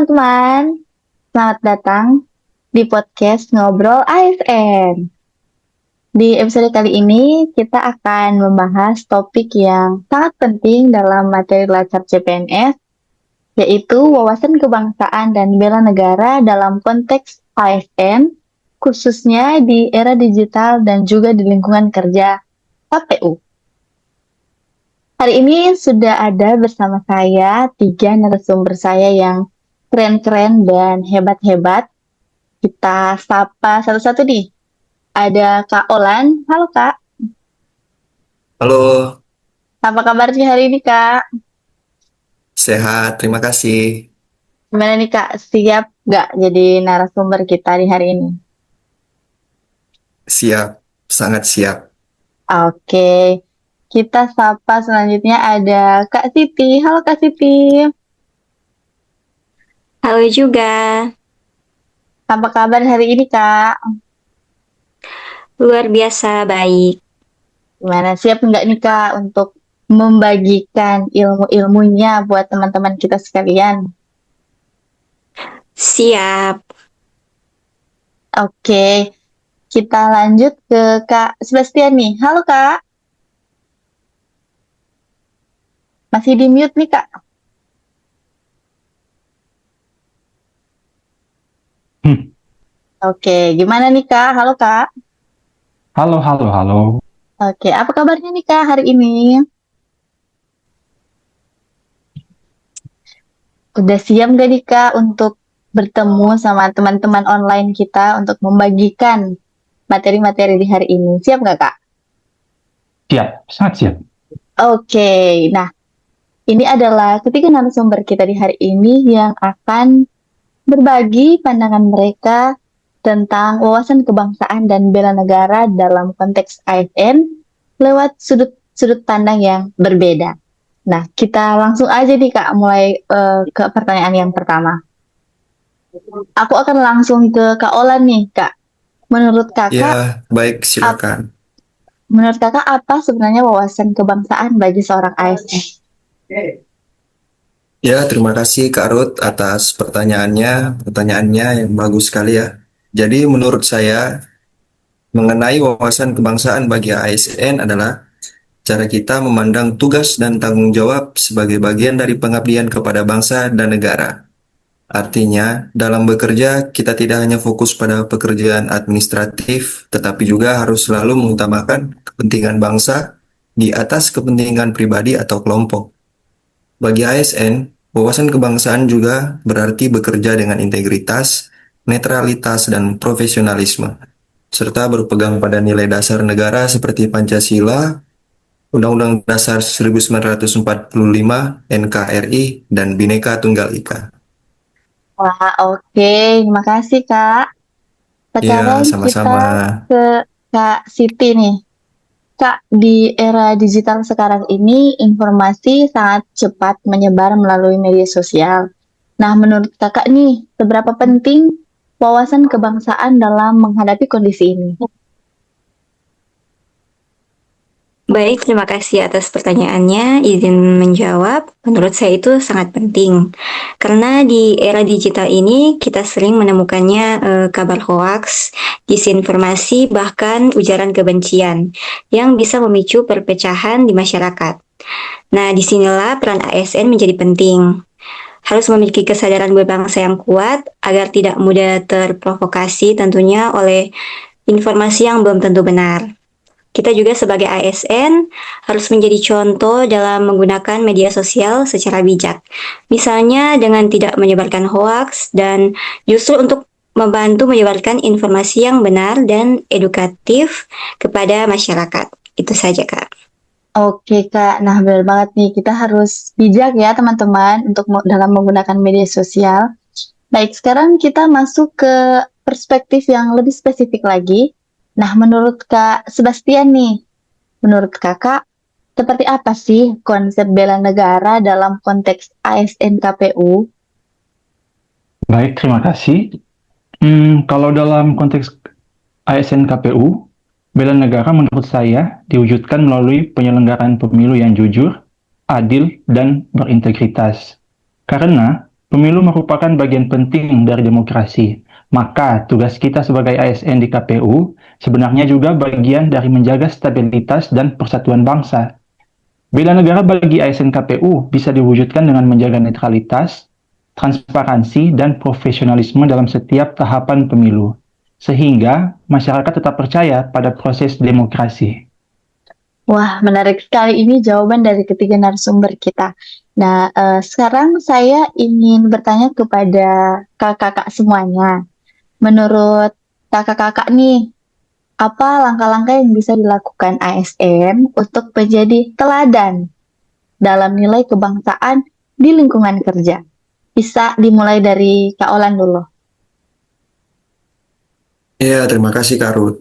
teman-teman, selamat datang di podcast Ngobrol ASN. Di episode kali ini, kita akan membahas topik yang sangat penting dalam materi Lacap CPNS, yaitu wawasan kebangsaan dan bela negara dalam konteks ASN, khususnya di era digital dan juga di lingkungan kerja KPU. Hari ini sudah ada bersama saya 3 narasumber saya yang keren-keren dan hebat-hebat. Kita sapa satu-satu nih. Ada Kak Olan. Halo Kak, Halo, apa kabarnya hari ini Kak? sehat, terima kasih. Gimana nih Kak, siap nggak jadi narasumber kita di hari ini? Siap, sangat siap. Oke, kita sapa selanjutnya ada Kak Siti. Halo Kak Siti, Halo juga, apa kabar hari ini Kak? luar biasa baik. Gimana, siap nggak nih Kak untuk membagikan ilmu-ilmunya buat teman-teman kita sekalian? Siap. Oke, kita lanjut ke Kak Sebastian nih. Halo Kak, masih di mute nih Kak. Hmm. Oke, gimana nih Kak? Halo Kak. Halo, halo, halo. Oke, apa kabarnya nih Kak hari ini? Udah siap gak nih Kak untuk bertemu sama teman-teman online kita untuk membagikan materi-materi di hari ini? Siap nggak Kak? Siap, sangat siap. Oke, nah ini adalah ketiga narasumber kita di hari ini yang akan berbagi pandangan mereka tentang wawasan kebangsaan dan bela negara dalam konteks ASN lewat sudut-sudut pandang yang berbeda. Nah, kita langsung aja nih Kak, mulai ke pertanyaan yang pertama. Aku akan langsung ke Kak Olan nih, Kak. Menurut Kakak, Ya, baik, ap- silakan. menurut Kakak apa sebenarnya wawasan kebangsaan bagi seorang ASN? Ya, terima kasih Kak Ruth atas pertanyaannya yang bagus sekali ya. Jadi menurut saya, mengenai wawasan kebangsaan bagi ASN adalah cara kita memandang tugas dan tanggung jawab sebagai bagian dari pengabdian kepada bangsa dan negara. Artinya, dalam bekerja, kita tidak hanya fokus pada pekerjaan administratif, tetapi juga harus selalu mengutamakan kepentingan bangsa di atas kepentingan pribadi atau kelompok. Bagi ASN, wawasan kebangsaan juga berarti bekerja dengan integritas, netralitas, dan profesionalisme, serta berpegang pada nilai dasar negara seperti Pancasila, Undang-Undang Dasar 1945, NKRI, dan Bhinneka Tunggal Ika. Wah, oke. Terima kasih, Kak. Ya, Sekarang sama-sama. kita ke Kak Siti nih. Kak, di era digital sekarang ini, informasi sangat cepat menyebar melalui media sosial. Nah, menurut Kakak nih, seberapa penting wawasan kebangsaan dalam menghadapi kondisi ini? Baik, terima kasih atas pertanyaannya. Izin menjawab, menurut saya itu sangat penting. Karena di era digital ini kita sering menemukannya kabar hoaks, disinformasi, bahkan ujaran kebencian yang bisa memicu perpecahan di masyarakat. Nah, disinilah peran ASN menjadi penting. Harus memiliki kesadaran berbangsa yang kuat agar tidak mudah terprovokasi tentunya oleh informasi yang belum tentu benar. Kita juga sebagai ASN harus menjadi contoh dalam menggunakan media sosial secara bijak. Misalnya dengan tidak menyebarkan hoaks dan justru untuk membantu menyebarkan informasi yang benar dan edukatif kepada masyarakat. Itu saja, Kak. Oke Kak, nah benar banget nih, kita harus bijak ya teman-teman untuk dalam menggunakan media sosial. Baik, sekarang kita masuk ke perspektif yang lebih spesifik lagi. Nah, menurut Kak Sebastian nih, menurut Kakak, seperti apa sih konsep bela negara dalam konteks ASN KPU? Baik, terima kasih. Kalau dalam konteks ASN KPU, bela negara menurut saya diwujudkan melalui penyelenggaraan pemilu yang jujur, adil, dan berintegritas. Karena Pemilu merupakan bagian penting dari demokrasi. Maka tugas kita sebagai ASN di KPU sebenarnya juga bagian dari menjaga stabilitas dan persatuan bangsa. Bela negara bagi ASN KPU bisa diwujudkan dengan menjaga netralitas, transparansi, dan profesionalisme dalam setiap tahapan pemilu, sehingga masyarakat tetap percaya pada proses demokrasi. Wah, menarik sekali ini jawaban dari ketiga narasumber kita. Nah, sekarang saya ingin bertanya kepada kakak-kakak semuanya. Menurut kakak-kakak nih, apa langkah-langkah yang bisa dilakukan ASN untuk menjadi teladan dalam nilai kebangsaan di lingkungan kerja? Bisa dimulai dari Kak Olan dulu. Ya, terima kasih Kak Ruth.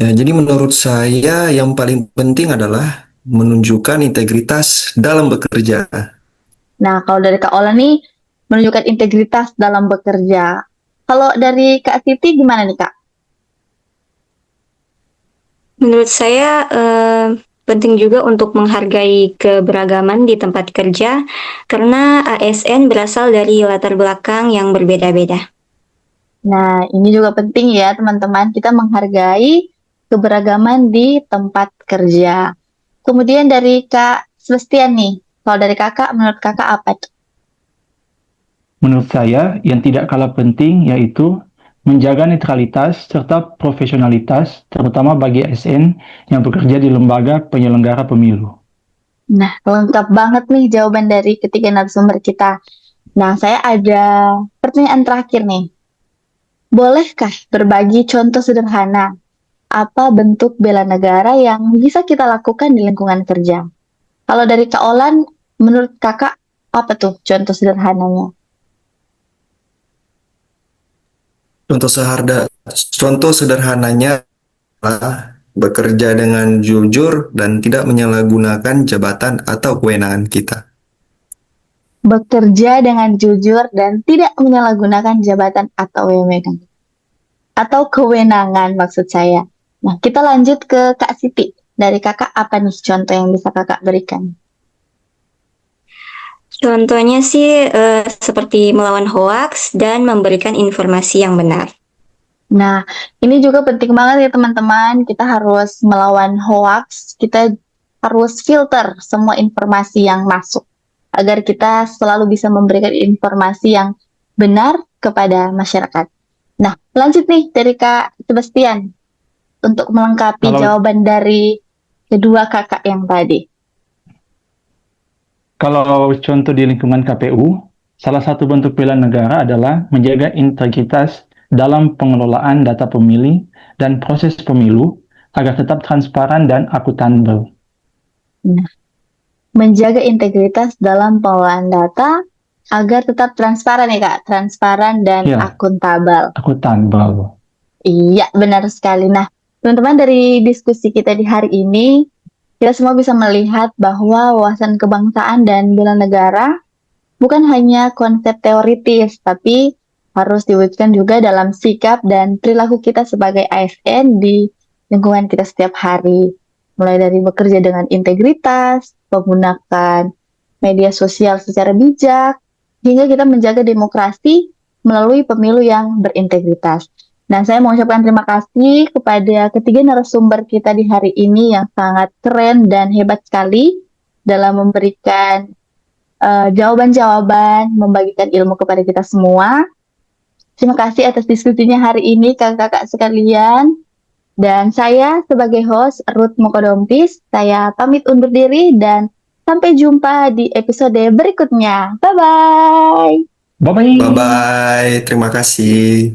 Ya, jadi menurut saya yang paling penting adalah menunjukkan integritas dalam bekerja. Nah, kalau dari Kak Olan nih, menunjukkan integritas dalam bekerja. Kalau dari Kak Siti gimana nih, Kak? Menurut saya penting juga untuk menghargai keberagaman di tempat kerja karena ASN berasal dari latar belakang yang berbeda-beda. Nah, ini juga penting ya, teman-teman. Kita menghargai keberagaman di tempat kerja. Kemudian dari Kak Sebastian nih, kalau dari kakak, menurut kakak apa tuh? Menurut saya, yang tidak kalah penting yaitu menjaga netralitas serta profesionalitas, terutama bagi ASN yang bekerja di lembaga penyelenggara pemilu. Nah, lengkap banget nih jawaban dari ketiga narasumber kita. Nah, saya ada pertanyaan terakhir nih. Bolehkah berbagi contoh sederhana apa bentuk bela negara yang bisa kita lakukan di lingkungan kerja? Kalau dari Kak Olan, menurut kakak apa tuh contoh sederhananya? Contoh sederhananya adalah bekerja dengan jujur dan tidak menyalahgunakan jabatan atau kewenangan kita. Bekerja dengan jujur dan tidak menyalahgunakan jabatan atau kewenangan maksud saya. Nah, kita lanjut ke Kak Siti. Dari kakak apa nih contoh yang bisa kakak berikan? Contohnya sih seperti melawan hoaks dan memberikan informasi yang benar. Nah, ini juga penting banget ya teman-teman. Kita harus melawan hoax, kita harus filter semua informasi yang masuk agar kita selalu bisa memberikan informasi yang benar kepada masyarakat. Nah, lanjut nih dari Kak Sebastian untuk melengkapi Kalau jawaban dari kedua kakak yang tadi. Kalau contoh di lingkungan KPU, salah satu bentuk bela negara adalah menjaga integritas dalam pengelolaan data pemilih dan proses pemilu agar tetap transparan dan akuntabel. Nah, menjaga integritas dalam pengelolaan data agar tetap transparan ya Kak, transparan dan Ya, akuntabel. akuntabel. Iya, benar sekali. Nah, teman-teman dari diskusi kita di hari ini, kita semua bisa melihat bahwa wawasan kebangsaan dan bela negara bukan hanya konsep teoritis, tapi harus diwujudkan juga dalam sikap dan perilaku kita sebagai ASN di lingkungan kita setiap hari. Mulai dari bekerja dengan integritas, menggunakan media sosial secara bijak, hingga kita menjaga demokrasi melalui pemilu yang berintegritas. Nah, saya mau ucapkan terima kasih kepada ketiga narasumber kita di hari ini yang sangat keren dan hebat sekali dalam memberikan jawaban-jawaban, membagikan ilmu kepada kita semua. Terima kasih atas diskusinya hari ini, kakak-kakak sekalian. Dan saya sebagai host, Ruth Mokodompis, saya pamit undur diri dan sampai jumpa di episode berikutnya. Bye-bye! Bye-bye! Bye-bye, terima kasih.